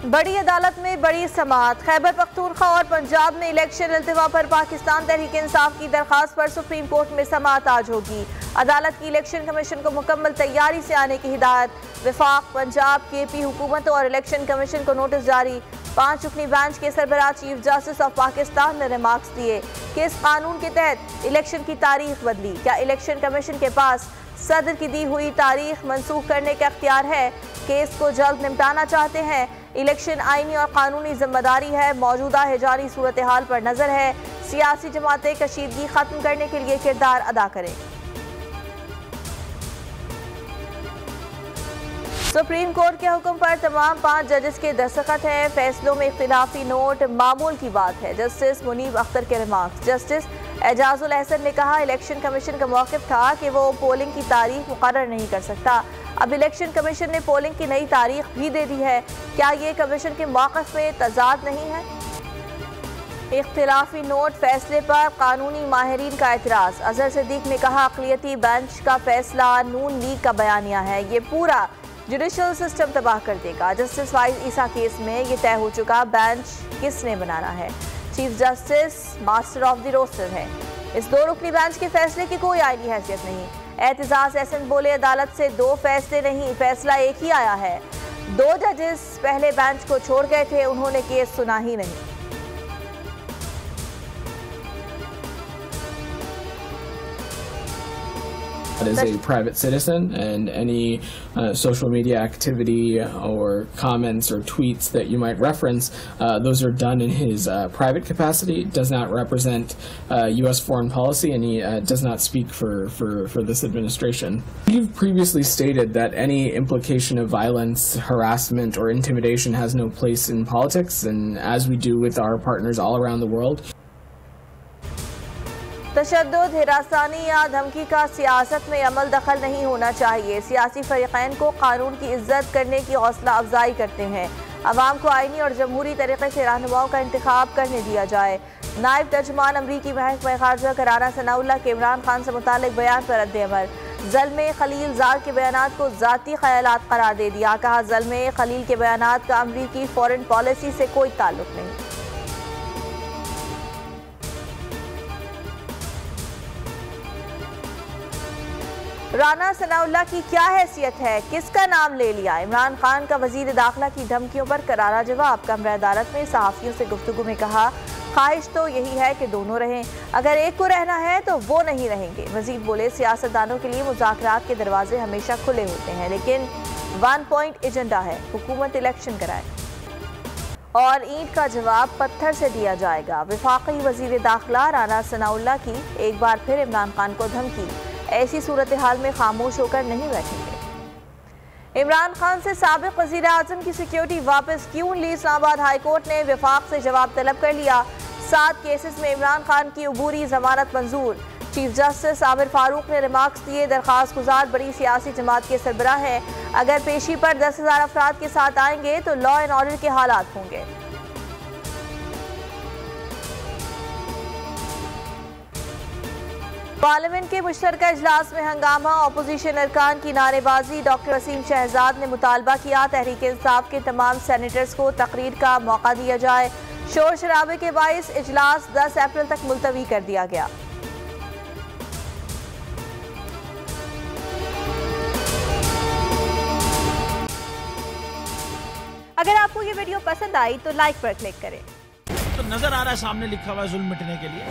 बड़ी अदालत में बड़ी समाअत। खैबर पख्तूनख्वा और पंजाब में इलेक्शन इल्तिवा पर पाकिस्तान तहरीक इंसाफ की दरखास्त पर सुप्रीम कोर्ट में समाअत आज होगी। अदालत की इलेक्शन कमीशन को मुकम्मल तैयारी से आने की हिदायत। वफाक, पंजाब, KP हुकूमत और इलेक्शन कमीशन को नोटिस जारी। 5 रुकनी बेंच के सरबराह चीफ जस्टिस ऑफ पाकिस्तान ने रिमार्क्स दिए। किस कानून के तहत इलेक्शन की तारीख बदली? क्या इलेक्शन कमीशन के पास सदर की दी हुई तारीख मनसूख करने का अख्तियार है? केस को जल्द निपटाना चाहते हैं। इलेक्शन आईनी और कानूनी जिम्मेदारी है। मौजूदा हिजारी सूरत हाल पर नजर है। सियासी जमातें कशीदगी खत्म करने के लिए किरदार अदा करें। सुप्रीम कोर्ट के हुक्म पर तमाम 5 जजेस के दस्तखत हैं। फैसलों में इख्तिलाफी नोट मामूल की बात है। जस्टिस मुनीब अख्तर के रिमार्क्स। जस्टिस एजाजुल अहसन ने कहा, इलेक्शन कमीशन का मौक़िफ़ था कि वो पोलिंग की तारीख मुकर्रर नहीं कर सकता। अब इलेक्शन कमीशन ने पोलिंग की नई तारीख भी दे दी है। क्या ये कमीशन के मौक़िफ़ में तज़ाद नहीं है? इख्तिलाफी नोट फैसले पर कानूनी माहिरीन का एतराज़। अजहर सिद्दीक ने कहा, अक़लियती बेंच का फैसला नून लीग का बयानिया है, ये पूरा जुडिशल सिस्टम तबाह कर देगा। जस्टिस फाइज ईसा केस में ये तय हो चुका, बेंच किसने बनाना है। Chief justice master of the roster है। इस 2 रुकनी बेंच के फैसले की कोई आईनी हैसियत नहीं। एतजाज एहसन बोले, अदालत से 2 फैसले नहीं, फैसला एक ही आया है। 2 जजेस पहले बेंच को छोड़ गए थे, उन्होंने केस सुना ही नहीं। As a private citizen, and any social media activity or comments or tweets that you might reference, those are done in his private capacity, does not represent U.S. foreign policy, and he does not speak for this administration. You've previously stated that any implication of violence, harassment, or intimidation has no place in politics, and as we do with our partners all around the world. तशद्दुद, हिरासानी या धमकी का सियासत में अमल दखल नहीं होना चाहिए। सियासी फरीक़ैन को कानून की इज्जत करने की हौसला अफजाई करते हैं। अवाम को आईनी और जमहूरी तरीके से रहनुमाओं का इंतखाब करने दिया जाए। नायब तर्जुमान अमरीकी महकमा ख़ारजा राना सनाउल्लाह के इमरान खान से मुतालिक बयान पर रद्द-ए-अमल। ज़ल्म खलील ज़ाद के बयानात को ज़ाती ख़यालात करार दे दिया। कहा, ज़ल्म खलील के बयानात का अमरीकी फ़ॉरेन पॉलिसी से कोई ताल्लुक नहीं। राना सनाउल्लाह की क्या हैसियत है, किसका नाम ले लिया? इमरान खान का वजीर दाखिला की धमकियों पर करारा जवाब। कमरा अदालत में सहाफ़ियों से गुफ्तगू में कहा, ख्वाहिश तो यही है कि दोनों रहें, अगर एक को रहना है तो वो नहीं रहेंगे। मजीद बोले, सियासतदानों के लिए मुज़ाकरात के दरवाजे हमेशा खुले होते हैं, लेकिन 1 पॉइंट एजेंडा है, हुकूमत इलेक्शन कराए और ईंट का जवाब पत्थर से दिया जाएगा। वफाकी वजीर दाखिला राना सनाउल्लाह की एक बार फिर इमरान खान को धमकी। ऐसी सूरत हाल में खामोश होकर नहीं बैठेंगे। इमरान खान से साबिक वज़ीर आज़म की सिक्योरिटी वापस क्यों ली? इस्लामाबाद हाई कोर्ट ने वफाक से जवाब तलब कर लिया। 7 केसेस में इमरान खान की अबूरी जमानत मंजूर। चीफ जस्टिस आमिर फारूक ने रिमार्क्स दिए, दरखास्त गुजार बड़ी सियासी जमात के सरबराह हैं, अगर पेशी पर 10,000 अफराद के साथ आएंगे तो लॉ एंड ऑर्डर के हालात होंगे। पार्लियामेंट के मुश्तरका इजलास में हंगामा, अपोजिशन अरकान की नारेबाजी। डॉक्टर वसीम शहजाद ने मुतालबा किया, तहरीक इंसाफ के तमाम सेनेटर्स को तकरीर का मौका दिया जाए। शोर शराबे के बाइस इजलास 10 अप्रैल तक मुलतवी कर दिया गया। अगर आपको ये वीडियो पसंद आई तो लाइक पर क्लिक करें। तो नजर आ रहा है सामने लिखा हुआ है, जुल्म मिटने के लिए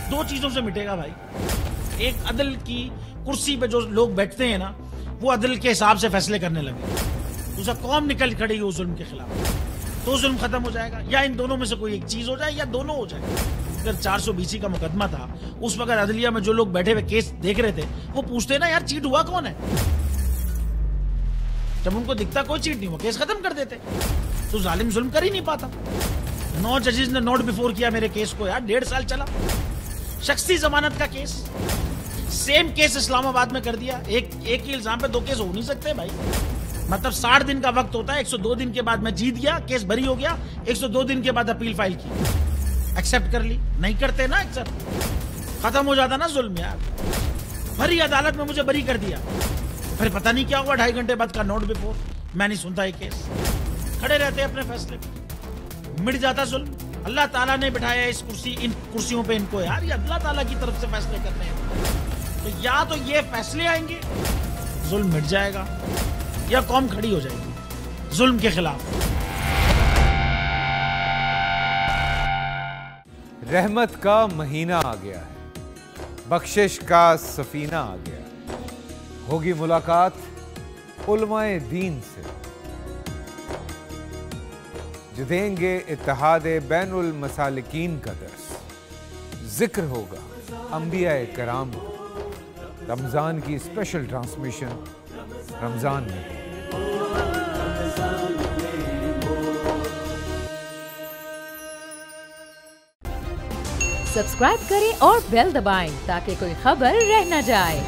2 चीजों से मिटेगा भाई। एक, अदल की कुर्सी पे जो लोग बैठते हैं ना, वो अदल के हिसाब से फैसले करने लगे। दूसरा, कौम निकल खड़ेगी उस जुल्म के खिलाफ, तो जुल्म खत्म हो जाएगा। या इन दोनों में से कोई एक चीज हो जाए या दोनों हो जाए। अगर 420 का मुकदमा था, उस वक्त अदलिया में जो लोग बैठे हुए केस देख रहे थे, वो पूछते ना, यार चीट हुआ कौन है? जब उनको दिखता कोई चीट नहीं हुआ, केस खत्म कर देते। तो जालिम जुल्म कर ही नहीं पाता। 9 जजेस ने नोट बिफोर किया मेरे केस को, यार 1.5 साल चला। शख्सी जमानत का केस, सेम केस इस्लामाबाद में कर दिया। एक ही इल्जाम पे 2 केस हो नहीं सकते भाई। मतलब 60 दिन का वक्त होता है, 102 दिन के बाद मैं जीत गया, केस बरी हो गया, 102 दिन के बाद अपील फाइल की, एक्सेप्ट कर ली। नहीं करते ना एक्सेप्ट, खत्म हो जाता ना जुल्म यार। भरी अदालत में मुझे बरी कर दिया, फिर पता नहीं क्या हुआ, 2.5 घंटे बाद का नोट बिफोर। मैं नहीं सुनता ये केस, खड़े रहते अपने फैसले पर, मिट जाता जुल्म। अल्लाह ताला ने बिठाया इस इन कुर्सियों पे इनको यार, ये अल्लाह ताला की तरफ से फैसले करने हैं। तो या तो ये फैसले आएंगे, जुल्म मिट जाएगा, या कौम खड़ी हो जाएगी जुल्म के खिलाफ। रहमत का महीना आ गया है, बख्शिश का सफीना आ गया, होगी मुलाकात उलमाए दीन से, जो देंगे इत्तेहादे बैनुल मसालिकीन का दर्स, जिक्र होगा अंबियाए कराम, रमजान की स्पेशल ट्रांसमिशन रमजान में। सब्सक्राइब करें और बेल दबाएं ताकि कोई खबर रह न जाए।